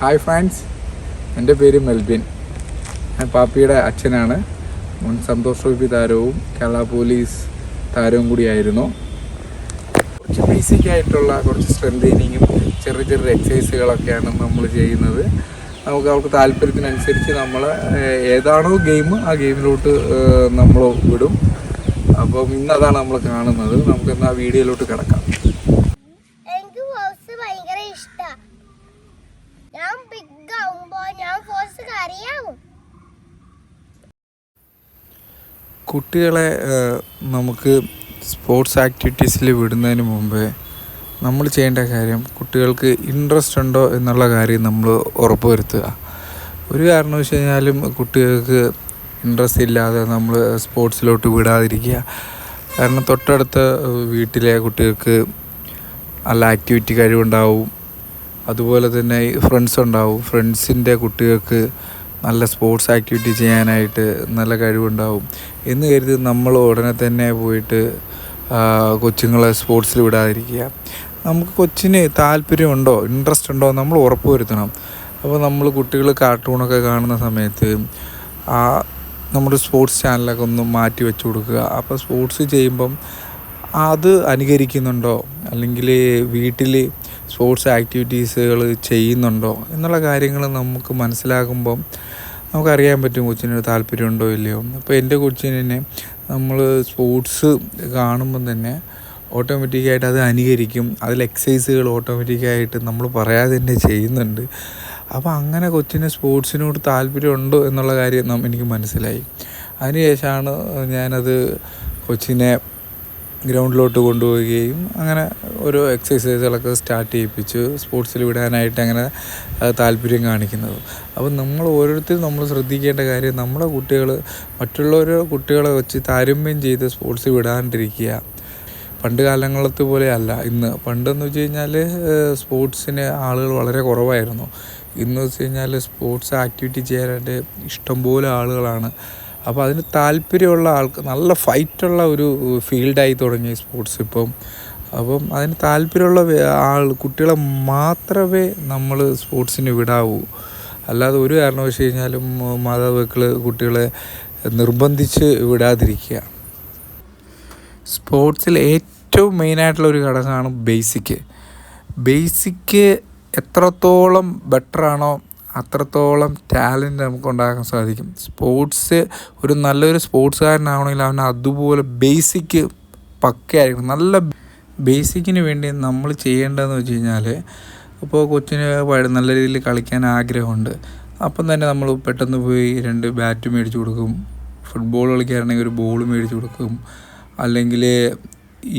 Hi friends, എൻ്റെ പേര് മെൽബിൻ. ഞാൻ പാപ്പിയുടെ അച്ഛനാണ്. മുൻ സന്തോഷ് ട്രോഫി താരവും കേരള പോലീസ് താരവും കൂടിയായിരുന്നു. കുറച്ച് ബേസിക് ആയിട്ടുള്ള കുറച്ച് സ്ട്രെങ്തനിങ്ങും ചെറിയ ചെറിയ എക്സസൈസുകളൊക്കെയാണ് നമ്മൾ ചെയ്യുന്നത്. അവർക്ക് താല്പര്യത്തിനനുസരിച്ച് നമ്മൾ ഏതാണോ ഗെയിം ആ ഗെയിമിലോട്ട് നമ്മൾ വിടും. അപ്പം ഇന്നതാണ് നമ്മൾ കാണുന്നത്. നമുക്കിന്ന് ആ വീഡിയോയിലോട്ട് കിടക്കാം. കുട്ടികളെ നമുക്ക് സ്പോർട്സ് ആക്ടിവിറ്റീസിൽ വിടുന്നതിന് മുമ്പേ നമ്മൾ ചെയ്യേണ്ട കാര്യം കുട്ടികൾക്ക് ഇൻട്രസ്റ്റ് ഉണ്ടോ എന്നുള്ള കാര്യം നമ്മൾ ഉറപ്പുവരുത്തുക. ഒരു കാരണവശാലും കുട്ടികൾക്ക് ഇൻട്രസ്റ്റ് ഇല്ലാതെ നമ്മൾ സ്പോർട്സിലോട്ട് വിടാതിരിക്കുക. കാരണം തൊട്ടടുത്ത വീട്ടിലെ കുട്ടികൾക്ക് നല്ല ആക്ടിവിറ്റി കഴിവുണ്ടാവും. അതുപോലെ തന്നെ ഫ്രണ്ട്സ് ഉണ്ടാവും. ഫ്രണ്ട്സിൻ്റെ കുട്ടികൾക്ക് നല്ല സ്പോർട്സ് ആക്ടിവിറ്റി ചെയ്യാനായിട്ട് നല്ല കഴിവുണ്ടാവും എന്ന് കരുതി നമ്മൾ ഉടനെ തന്നെ പോയിട്ട് കൊച്ചുങ്ങളെ സ്പോർട്സിൽ വിടാതിരിക്കുക. നമുക്ക് കൊച്ചിന് താല്പര്യമുണ്ടോ ഇൻട്രസ്റ്റ് ഉണ്ടോ നമ്മൾ ഉറപ്പ് വരുത്തണം. അപ്പോൾ നമ്മൾ കുട്ടികൾ കാർട്ടൂണൊക്കെ കാണുന്ന സമയത്ത് നമ്മുടെ സ്പോർട്സ് ചാനലൊക്കെ ഒന്ന് മാറ്റി വെച്ച് കൊടുക്കുക. അപ്പോൾ സ്പോർട്സ് ചെയ്യുമ്പം അത് അനുകരിക്കുന്നുണ്ടോ അല്ലെങ്കിൽ വീട്ടിൽ സ്പോർട്സ് ആക്ടിവിറ്റീസുകൾ ചെയ്യുന്നുണ്ടോ എന്നുള്ള കാര്യങ്ങൾ നമുക്ക് മനസ്സിലാകുമ്പം നമുക്കറിയാൻ പറ്റും കൊച്ചിന് താല്പര്യമുണ്ടോ ഇല്ലയോ. അപ്പോൾ എൻ്റെ കൊച്ചിനെ നമ്മൾ സ്പോർട്സ് കാണുമ്പം തന്നെ ഓട്ടോമാറ്റിക്കായിട്ട് അത് അനുകരിക്കും. അതിൽ എക്സസൈസുകൾ ഓട്ടോമാറ്റിക്കായിട്ട് നമ്മൾ പറയാതെ തന്നെ ചെയ്യുന്നുണ്ട്. അപ്പോൾ അങ്ങനെ കൊച്ചിന് സ്പോർട്സിനോട് താല്പര്യമുണ്ടോ എന്നുള്ള കാര്യം എനിക്ക് മനസ്സിലായി. അതിനുശേഷമാണ് ഞാനത് കൊച്ചിനെ ഗ്രൗണ്ടിലോട്ട് കൊണ്ടുപോവുകയും അങ്ങനെ ഓരോ എക്സസൈസുകളൊക്കെ സ്റ്റാർട്ട് ചെയ്യിപ്പിച്ച് സ്പോർട്സിൽ വിടാനായിട്ട് അങ്ങനെ താല്പര്യം കാണിക്കുന്നത്. അപ്പം നമ്മൾ ഓരോരുത്തരും നമ്മൾ ശ്രദ്ധിക്കേണ്ട കാര്യം നമ്മുടെ കുട്ടികൾ മറ്റുള്ളവരുടെ കുട്ടികളെ വെച്ച് താരതമ്യം ചെയ്ത് സ്പോർട്സ് വിടാണ്ടിരിക്കുക. പണ്ട് കാലങ്ങളത്തെ പോലെ അല്ല ഇന്ന്. പണ്ടെന്ന് വെച്ച് കഴിഞ്ഞാൽ സ്പോർട്സിന് ആളുകൾ വളരെ കുറവായിരുന്നു. ഇന്ന് വെച്ച് കഴിഞ്ഞാൽ സ്പോർട്സ് ആക്ടിവിറ്റി ചെയ്യാനായിട്ട് ഇഷ്ടംപോലെ ആളുകളാണ്. അപ്പോൾ അതിന് താല്പര്യമുള്ള നല്ല ഫൈറ്റുള്ള ഒരു ഫീൽഡായി തുടങ്ങി സ്പോർട്സ് ഇപ്പം. അപ്പം അതിന് താല്പര്യമുള്ള കുട്ടികളെ മാത്രമേ നമ്മൾ സ്പോർട്സിന് വിടാവൂ. അല്ലാതെ ഒരു കാരണവശാൽ കഴിഞ്ഞാലും മാതാപിതാക്കൾ കുട്ടികളെ നിർബന്ധിച്ച് വിടാതിരിക്കുക. സ്പോർട്സിൽ ഏറ്റവും മെയിനായിട്ടുള്ള ഒരു ഘടകമാണ് ബേസിക് എത്രത്തോളം ബെറ്ററാണോ അത്രത്തോളം ടാലൻറ്റ് നമുക്ക് ഉണ്ടാക്കാൻ സാധിക്കും. നല്ലൊരു സ്പോർട്സുകാരനാവണമെങ്കിൽ അവന് അതുപോലെ ബേസിക് പക്കയായിരിക്കണം. നല്ല ബേസിക്കിന് വേണ്ടി നമ്മൾ ചെയ്യേണ്ടതെന്ന് വെച്ച് കഴിഞ്ഞാൽ, ഇപ്പോൾ കൊച്ചിന് നല്ല രീതിയിൽ കളിക്കാൻ ആഗ്രഹമുണ്ട്. അപ്പം തന്നെ നമ്മൾ പെട്ടെന്ന് പോയി 2 ബാറ്റ് മേടിച്ച് കൊടുക്കും. ഫുട്ബോൾ കളിക്കാനാണെങ്കിൽ ഒരു ബോൾ മേടിച്ച് കൊടുക്കും. അല്ലെങ്കിൽ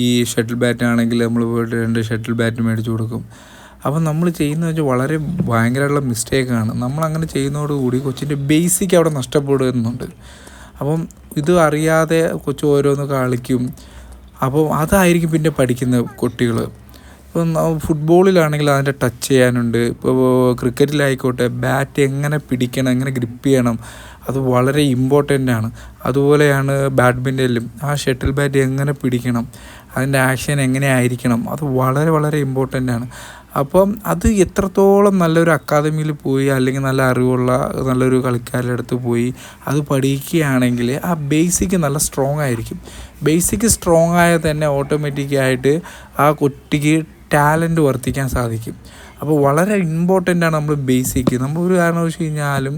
ഈ ഷട്ടിൽ ബാറ്റ് ആണെങ്കിൽ നമ്മൾ പോയിട്ട് 2 ഷട്ടിൽ ബാറ്റ് മേടിച്ച് കൊടുക്കും. അപ്പം നമ്മൾ ചെയ്യുന്നത് വെച്ചാൽ വളരെ ഭയങ്കരമായിട്ടുള്ള മിസ്റ്റേക്കാണ്. നമ്മളങ്ങനെ ചെയ്യുന്നതോടുകൂടി കൊച്ചിൻ്റെ ബേസിക് അവിടെ നഷ്ടപ്പെടുന്നുണ്ട്. അപ്പം ഇത് അറിയാതെ കൊച്ചു ഓരോന്ന് കളിക്കും. അപ്പം അതായിരിക്കും പിന്നെ പഠിക്കുന്ന കുട്ടികൾ. ഇപ്പം ഫുട്ബോളിലാണെങ്കിൽ അതിൻ്റെ ടച്ച് ചെയ്യാനുണ്ട്. ഇപ്പോൾ ക്രിക്കറ്റിലായിക്കോട്ടെ ബാറ്റ് എങ്ങനെ പിടിക്കണം, എങ്ങനെ ഗ്രിപ്പ് ചെയ്യണം, അത് വളരെ ഇമ്പോർട്ടൻ്റ് ആണ്. അതുപോലെയാണ് ബാഡ്മിൻ്റനിലും ആ ഷട്ടിൽ ബാറ്റ് എങ്ങനെ പിടിക്കണം, അതിൻ്റെ ആക്ഷൻ എങ്ങനെ ആയിരിക്കണം, അത് വളരെ വളരെ ഇമ്പോർട്ടൻ്റ് ആണ്. അപ്പം അത് എത്രത്തോളം നല്ലൊരു അക്കാദമിയിൽ പോയി അല്ലെങ്കിൽ നല്ല അറിവുള്ള നല്ലൊരു കളിക്കാരുടെ അടുത്ത് പോയി അത് പഠിക്കുകയാണെങ്കിൽ ആ ബേസിക് നല്ല സ്ട്രോങ് ആയിരിക്കും. ബേസിക് സ്ട്രോങ് ആയാൽ തന്നെ ഓട്ടോമാറ്റിക്കായിട്ട് ആ കുട്ടിക്ക് ടാലൻറ്റ് വർദ്ധിക്കാൻ സാധിക്കും. അപ്പോൾ വളരെ ഇമ്പോർട്ടൻ്റ് ആണ് നമ്മൾ ബേസിക്. നമ്മളൊരു കാരണം വെച്ച് കഴിഞ്ഞാലും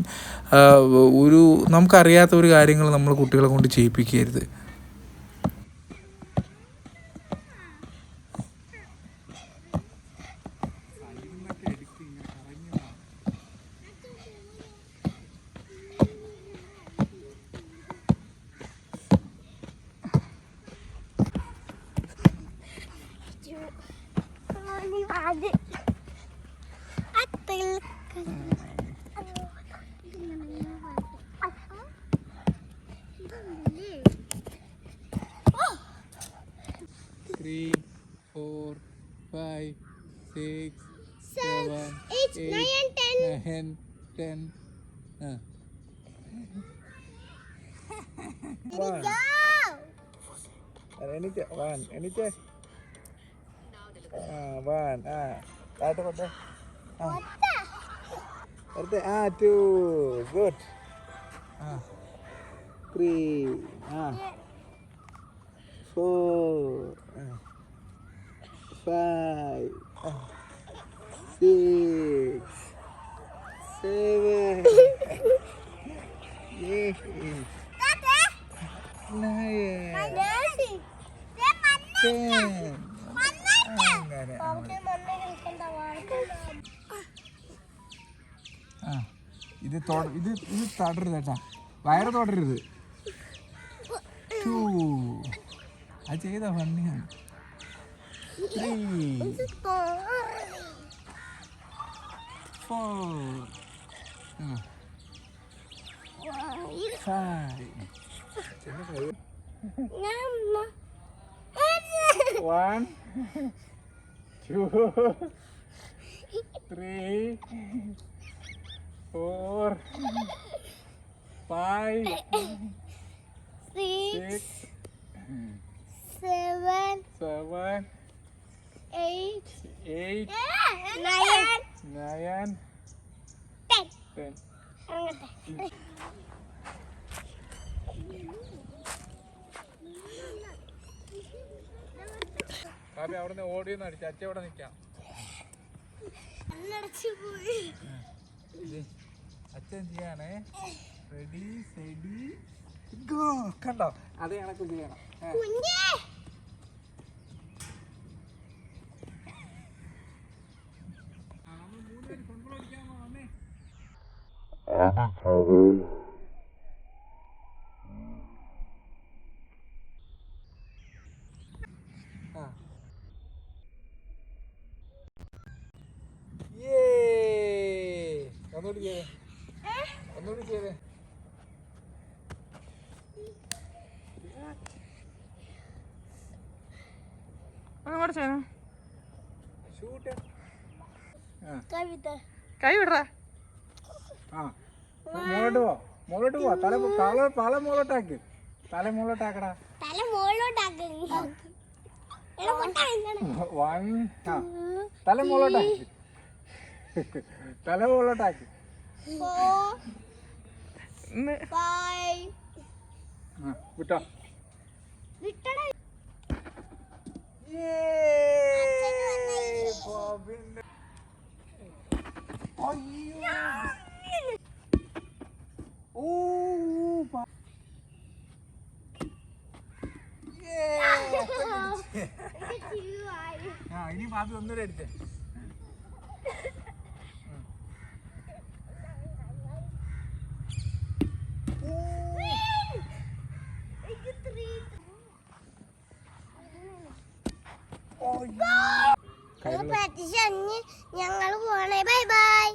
നമുക്കറിയാത്ത ഒരു കാര്യങ്ങൾ നമ്മൾ കുട്ടികളെ കൊണ്ട് ചെയ്യിപ്പിക്കരുത്. Three, 4, 5, 6, 7, 8, 9, 10. എണീറ്റേ. താഴോട്ട് കൊണ്ടേ. അടുത്ത 2 ഗുഡ് 3 4 5 6 7 8 9 10 ഇത് തൊടരുത് കേട്ടാ, വയറ് തൊടരുത്. 2 അത് ചെയ്താ ഫണ്ണിയാണ്. 3 4 5 1 2 3 4 5 6 7 8 9 10 കാപ്പി അവിടുന്ന് ഓടിയൊന്നും അടിച്ചു. അച്ഛ ഇവിടെ നിൽക്കാം. അച്ഛൻ ചെയ്യാണേ. Ready സെഡി go. കണ്ടോ, അത് കണക്ക് ചെയ്യണം. ഒന്നുകൂടി ചെയ്തേ. കൈ വിടറാ. മുകളോട്ട് പോ. തല മുകളോട്ടാക്ക്. തല മുകളോട്ടാക്കടാ. തല മുകളിലോട്ടാക്ക്. തല മുകളോട്ടാക്ക്. തല മുകളോട്ടാക്ക്. 5 വിട്ടോ. ഇനി പാപ്പി ഒന്നുകൂടെ അടിച്ചേ. ഞങ്ങൾ പോണേ. Bye bye.